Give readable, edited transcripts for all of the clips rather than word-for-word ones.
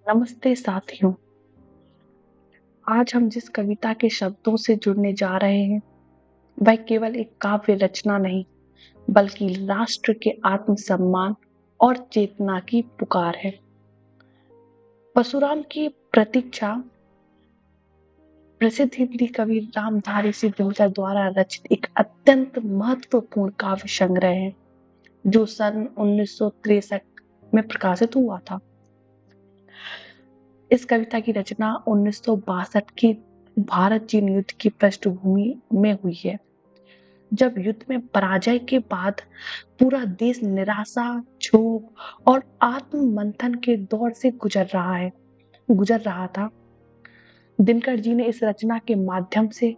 नमस्ते साथियों। आज हम जिस कविता के शब्दों से जुड़ने जा रहे हैं वह केवल एक काव्य रचना नहीं बल्कि राष्ट्र के आत्मसम्मान और चेतना की पुकार है। परशुराम की प्रतीक्षा प्रसिद्ध हिंदी कवि रामधारी सिंह द्वारा रचित एक अत्यंत महत्वपूर्ण काव्य संग्रह है जो सन 1963 में प्रकाशित हुआ था। इस कविता की रचना 1962 की भारत चीन युद्ध की पृष्ठभूमि में हुई है, जब युद्ध में पराजय के बाद पूरा देश निराशा, क्षोभ और आत्म मंथन के दौर से गुजर रहा था। दिनकर जी ने इस रचना के माध्यम से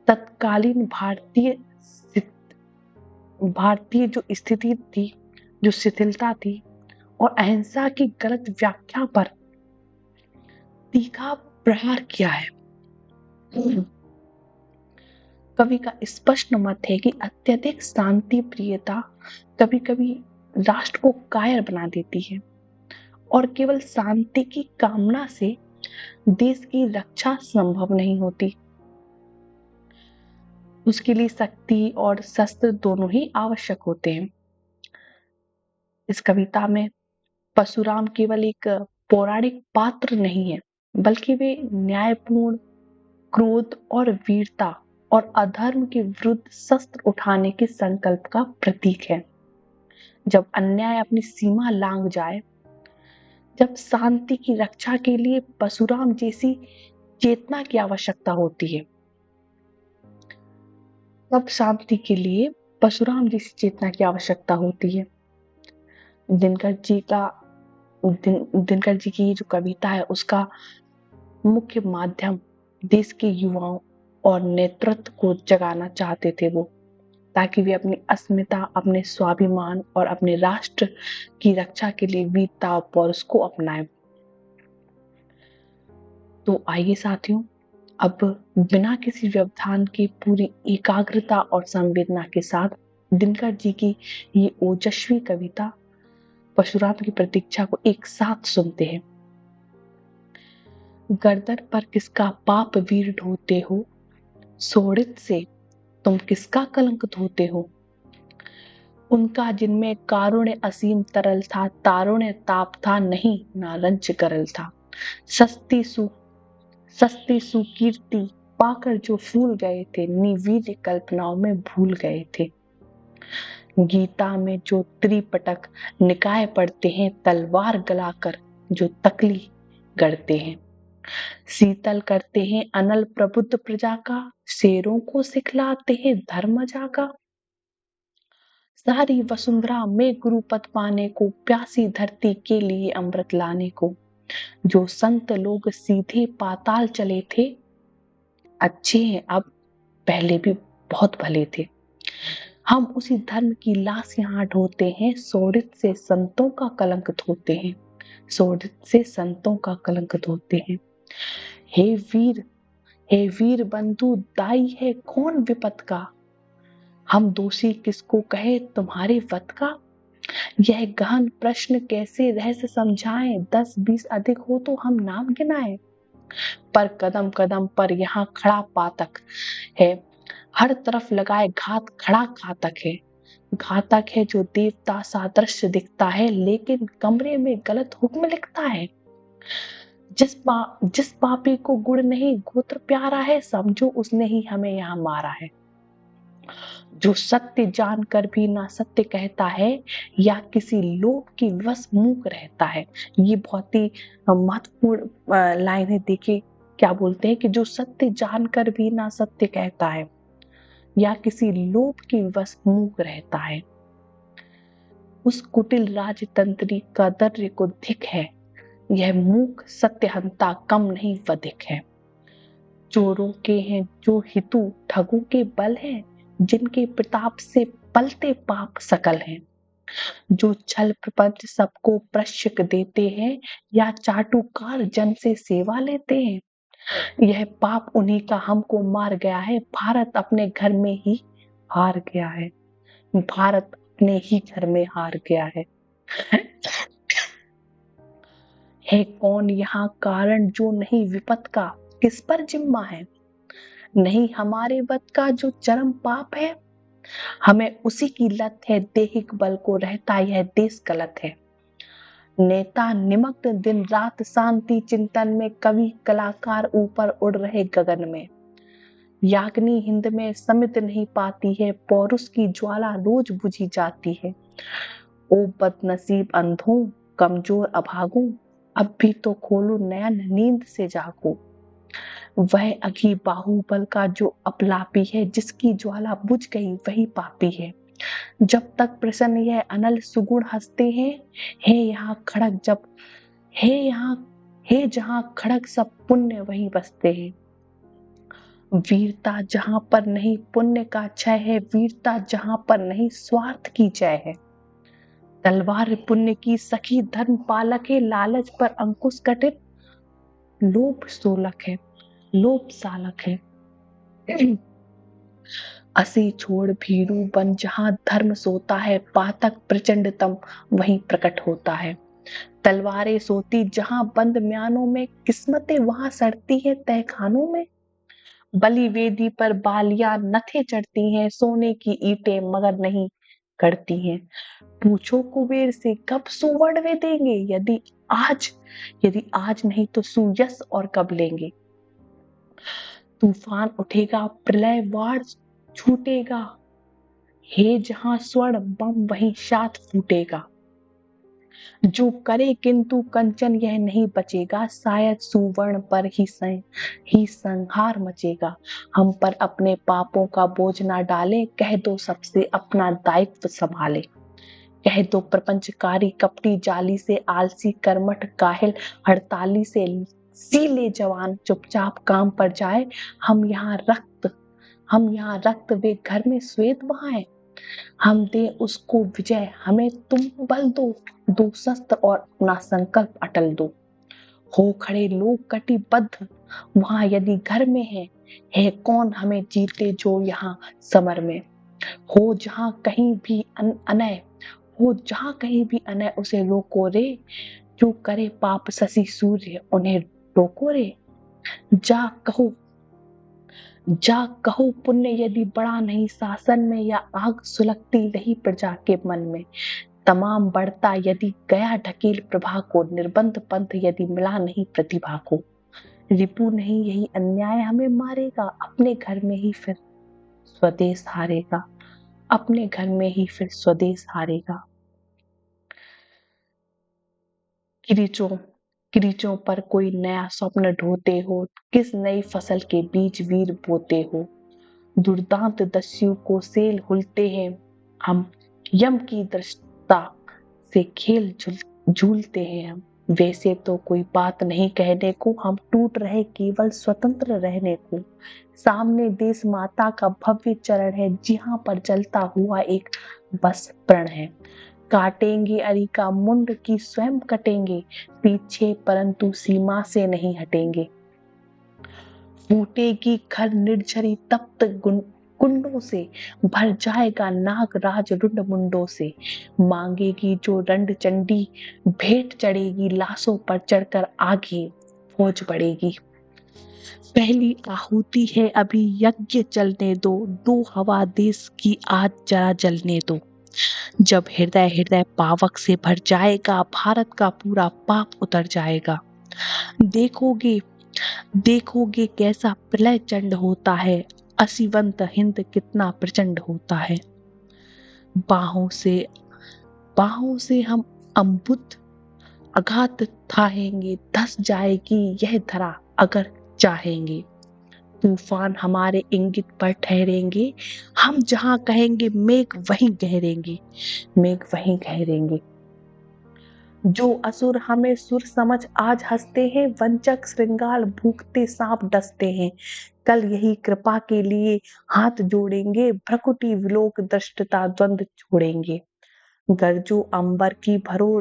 तत्कालीन भारतीय जो स्थिति थी, जो शिथिलता थी और अहिंसा की गलत व्याख्या पर तीखा प्रहार किया है। कवि का स्पष्ट मत है कि अत्यधिक शांति प्रियता कभी कभी राष्ट्र को कायर बना देती है और केवल शांति की कामना से देश की रक्षा संभव नहीं होती। उसके लिए शक्ति और शस्त्र दोनों ही आवश्यक होते हैं। इस कविता में परशुराम केवल एक पौराणिक पात्र नहीं है, बल्कि वे न्यायपूर्ण क्रोध और वीरता और अधर्म के विरुद्ध शस्त्र उठाने के संकल्प का प्रतीक है। जब अन्याय अपनी सीमा लांघ जाए, जब शांति की रक्षा के लिए परशुराम जैसी चेतना की आवश्यकता होती है, तब शांति के लिए परशुराम जैसी चेतना की आवश्यकता होती है। दिनकर जी की जो कविता है उसका मुख्य माध्यम देश के युवाओं और नेतृत्व को जगाना चाहते थे वो, ताकि वे अपनी अस्मिता, अपने स्वाभिमान और अपने राष्ट्र की रक्षा के लिए वीरता और पौरुष को अपनाएं। तो आइए साथियों, अब बिना किसी व्यवधान के पूरी एकाग्रता और संवेदना के साथ दिनकर जी की ये ओजस्वी कविता परशुराम की प्रतीक्षा को एक साथ सुनते हैं। गर्दन पर किसका पाप वीर ढोते हो, शोणित से तुम किसका कलंक धोते हो। उनका जिनमें कारुण्य असीम तरल था, तारुण्य ताप था नहीं नारंज करल था। सस्ती सुकीर्ति पाकर जो फूल गए थे, निवीर्य कल्पनाओं में भूल गए थे। गीता में जो त्रिपटक निकाय पढ़ते हैं, तलवार गलाकर जो तकली गढ़ते हैं। शीतल करते हैं अनल प्रबुद्ध प्रजा का, शेरों को सिखलाते हैं धर्म जागा। सारी वसुंधरा में गुरुपद पाने को, प्यासी धरती के लिए अमृत लाने को। जो संत लोग सीधे पाताल चले थे, अच्छे हैं अब, पहले भी बहुत भले थे। हम उसी धर्म की लाश यहाँ ढोते हैं, शोणित से संतों का कलंक धोते हैं, शोणित से संतों का कलंक धोते हैं। हे वीर बंधु दाई है कौन विपत का, हम दोषी किसको कहे तुम्हारे वत का। यह गहन प्रश्न कैसे रहस्य समझाएं, 10-20 अधिक हो तो हम नाम गिनाएं। पर कदम कदम पर यहाँ खड़ा पातक है, हर तरफ लगाए घात खड़ा घातक है। घातक है जो देवता सादृश्य दिखता है, लेकिन कमरे में गलत हुक्म लिखता है। जिस पापी को गुण नहीं गोत्र प्यारा है, समझो उसने ही हमें यहाँ मारा है। जो सत्य जानकर भी ना सत्य कहता है, या किसी लोभ की वश मूक रहता है। ये बहुत ही महत्वपूर्ण लाइन है। देखिए क्या बोलते हैं कि जो सत्य जानकर भी ना सत्य कहता है या किसी लोभ की वश मूक रहता है, उस कुटिल राजतंत्री का दर्य को धिक है। यह मूक सत्यहंता कम नहीं वधिक है। चोरों के हैं जो हितु, ठगों के बल हैं, जिनके प्रताप से पलते पाप सकल हैं। जो छल प्रपंच सबको प्रश्यक देते हैं, या चाटुकार जन से सेवा लेते हैं। यह पाप उन्हीं का हमको मार गया है, भारत अपने घर में ही हार गया है। भारत अपने ही घर में हार गया है। है कौन यहाँ कारण जो नहीं विपत का किस पर जिम्मा है? नहीं हमारे वत का जो चरम पाप है, हमें उसी की लत है, दैहिक बल को रहता यह देश गलत है। नेता निमग्न दिन रात शांति चिंतन में, कवि कलाकार ऊपर उड़ रहे गगन में। याग्नि हिंद में समित नहीं पाती है, पौरुष की ज्वाला रोज बुझी जाती है। ओ बदनसीब अंधों, कमजोर अभागों, अब भी तो खोलो नयन नींद से जागो। वह अघी बाहुबल का जो अपलापी है, जिसकी ज्वाला बुझ गई वही पापी है। जब तक प्रसन्न यह अनल सुगुण हंसते हैं, है यहाँ खड़ग जब है जहाँ खड़ग सब पुण्य वही बसते हैं। वीरता जहां पर नहीं पुण्य का क्षय है, वीरता जहां पर नहीं स्वार्थ की जय है। तलवार पुण्य की सखी धर्म पालक है, लालच पर अंकुश कटित लोभ सोलक है, लोभ सालक है। असी छोड़ भीरू बन जहां धर्म सोता है, पातक प्रचंडतम वहीं प्रकट होता है। तलवारें सोती जहां बंद म्यानों में, किस्मतें वहां सड़ती है तहखानों में। बलि वेदी पर बालियां नथे चढ़ती हैं, सोने की ईंटें मगर नहीं करती हैं। पूछो कुबेर से कब सुवर्ण वे देंगे, यदि आज नहीं तो सुयस और कब लेंगे। तूफान उठेगा प्रलय वार छूटेगा, हे जहां स्वर्ण बम वहीं शात फूटेगा। जो करे किंतु कंचन यह नहीं बचेगा, शायद सुवर्ण पर ही संहार मचेगा। हम पर अपने पापों का बोझ ना डाले, कह दो सबसे अपना दायित्व संभाले। कह दो प्रपंचकारी कपटी जाली से, आलसी कर्मठ काहिल हड़ताली से, सीले जवान चुपचाप काम पर जाए। हम यहाँ रक्त वे घर में श्वेत बहाएं। हम दे उसको विजय, हमें तुम बल दो। दो शस्त्र और अपना संकल्प अटल दो। हो खड़े लोग कटिबद्ध वहां यदि घर में है कौन हमें जीते जो यहाँ समर में। हो जहाँ कहीं भी अनय हो जहाँ कहीं भी अनय उसे रोको रे, जो करे पाप शशि सूर्य उन्हें रोको रे। जा कहो जा कहो पुण्य यदि बड़ा नहीं शासन में, या आग सुलगती रही प्रजा के मन में। तमाम बढ़ता यदि गया ढकेल प्रभा को, निर्बंध पंथ यदि मिला नहीं प्रतिभा को। रिपु नहीं यही अन्याय हमें मारेगा, अपने घर में ही फिर स्वदेश हारेगा, अपने घर में ही फिर स्वदेश हारेगा। किरीचों किरीचों पर कोई नया स्वप्न ढोते हो, किस नई फसल के बीज वीर बोते हो। दुर्दांत दस्यु को सेल हुलते हैं, हम यम की दृष्टता से खेल झूलते हैं हम। वैसे तो कोई बात नहीं कहने को, हम टूट रहे केवल स्वतंत्र रहने को। सामने देश माता का भव्य चरण है, जहां पर जलता हुआ एक बस प्रण है। काटेंगे अरी का मुंड की स्वयं कटेंगे, पीछे परंतु सीमा से नहीं हटेंगे। फूटेगी खर निर्झरी तप्त कुंडों से, भर जाएगा नाग राज रुंड मुंडों से। मांगेगी जो रंड चंडी भेंट चढ़ेगी, लाशों पर चढ़कर आगे फौज बढ़ेगी। पहली आहुति है अभी यज्ञ चलने दो, दो हवा देश की आज जरा जलने दो। जब हृदय हृदय पावक से भर जाएगा, भारत का पूरा पाप उतर जाएगा। देखोगे देखोगे कैसा प्रलय चंड होता है, असीवंत हिंद कितना प्रचंड होता है। बाहों से हम अम्बुत आघात थाहेंगे, धस जाएगी यह धरा अगर चाहेंगे। तूफान हमारे इंगित पर ठहरेंगे, हम जहां कहेंगे मेघ वहीं गहरेंगे। जो असुर हमें सुर समझ आज हंसते हैं, वंचक श्रृंगार भूखते सांप डसते हैं। कल यही कृपा के लिए हाथ जोड़ेंगे, भ्रकुटी विलोक दृष्टता द्वंद छोड़ेंगे। गरजो अंबर की भरो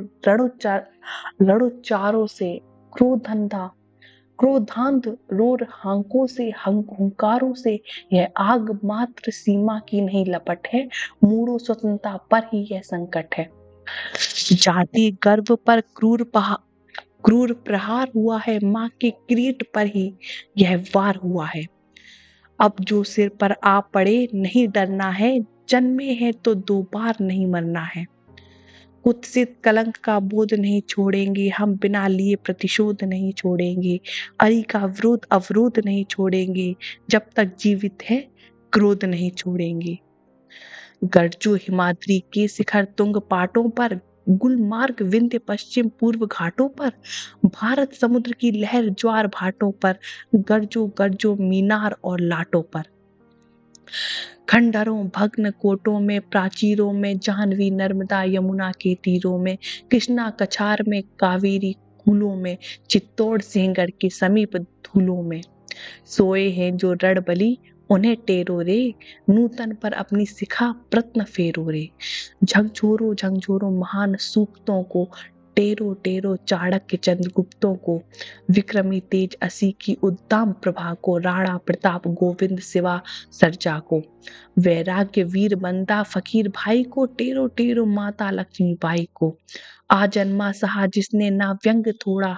लड़ो चारों से, क्रोधांध रोर हांकों से हुंकारों से। यह आग मात्र सीमा की नहीं लपट है, मूढ़ो स्वतंत्रता पर ही यह संकट है। जाति गर्व पर क्रूर प्रहार हुआ है, माँ के किरीट पर ही यह वार हुआ है। अब जो सिर पर आ पड़े नहीं डरना है, जन्मे हैं तो 2 बार नहीं मरना है। कुत्सित कलंक का बोध नहीं छोड़ेंगे, हम बिना लिए प्रतिशोध नहीं छोड़ेंगे। अरि का विरोध अवरोध नहीं छोड़ेंगे, जब तक जीवित है क्रोध नहीं छोड़ेंगे। गर्जो हिमाद्री के शिखर तुंग पाटों पर, गुलमार्ग विंध्य पश्चिम पूर्व घाटों पर, भारत समुद्र की लहर ज्वार भाटों पर, गर्जो गर्जो मीनार और लाटों पर। खंडरों भग्न कोटों में, प्राचीरों में, जाह्नवी नर्मदा यमुना के तीरों में, कृष्णा कछार में, कावेरी कूलों में, चित्तौड़ सिंहगढ़ के समीप धूलों में। सोए हैं जो रणबली उन्हें टेरो रे, नूतन पर अपनी शिखा प्रत्न फेरो रे। झकझोरो झकझोरो महान सूक्तों को, टेरो टेरो चाणक्य चंद्रगुप्तों को, विक्रमी तेज असी की उद्दाम प्रभा को, राणा प्रताप गोविंद शिवा सरजा को, वैराग्य वीर बंदा फकीर भाई को, टेरो टेरो माता लक्ष्मी बाई को। आजन्मा सहा जिसने ना व्यंग थोड़ा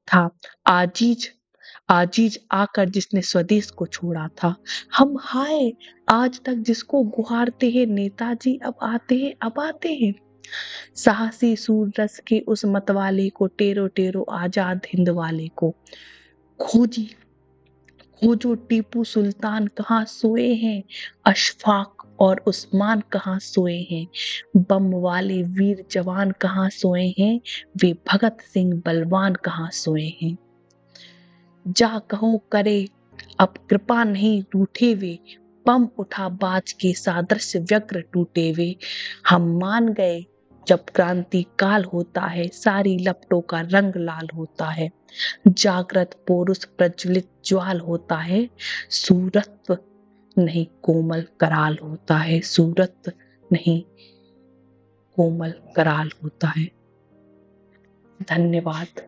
था, आजीज आजीज आकर जिसने स्वदेश को छोड़ा था। हम हाय आज तक जिसको गुहारते हैं, नेताजी अब आते हैं अब आते हैं। साहसी सूर रस के उस मतवाले को, टेरो टेरो आजाद हिंद वाले को। खोजी खोजो टीपू सुल्तान कहाँ सोए हैं, अशफाक और उस्मान कहाँ सोए हैं, बम वाले वीर जवान कहाँ सोए हैं, वे भगत सिंह बलवान कहाँ सोए हैं। जा कहो करे अब कृपा नहीं रूठे वे, बम उठा बाज के सादृश्य व्यग्र टूटे वे। हम मान गए जब क्रांति काल होता है, सारी लपटों का रंग लाल होता है। जागृत पौरुष प्रज्वलित ज्वाल होता है, सूरत्व नहीं कोमल कराल होता है, सूरत्व नहीं कोमल कराल होता है। धन्यवाद।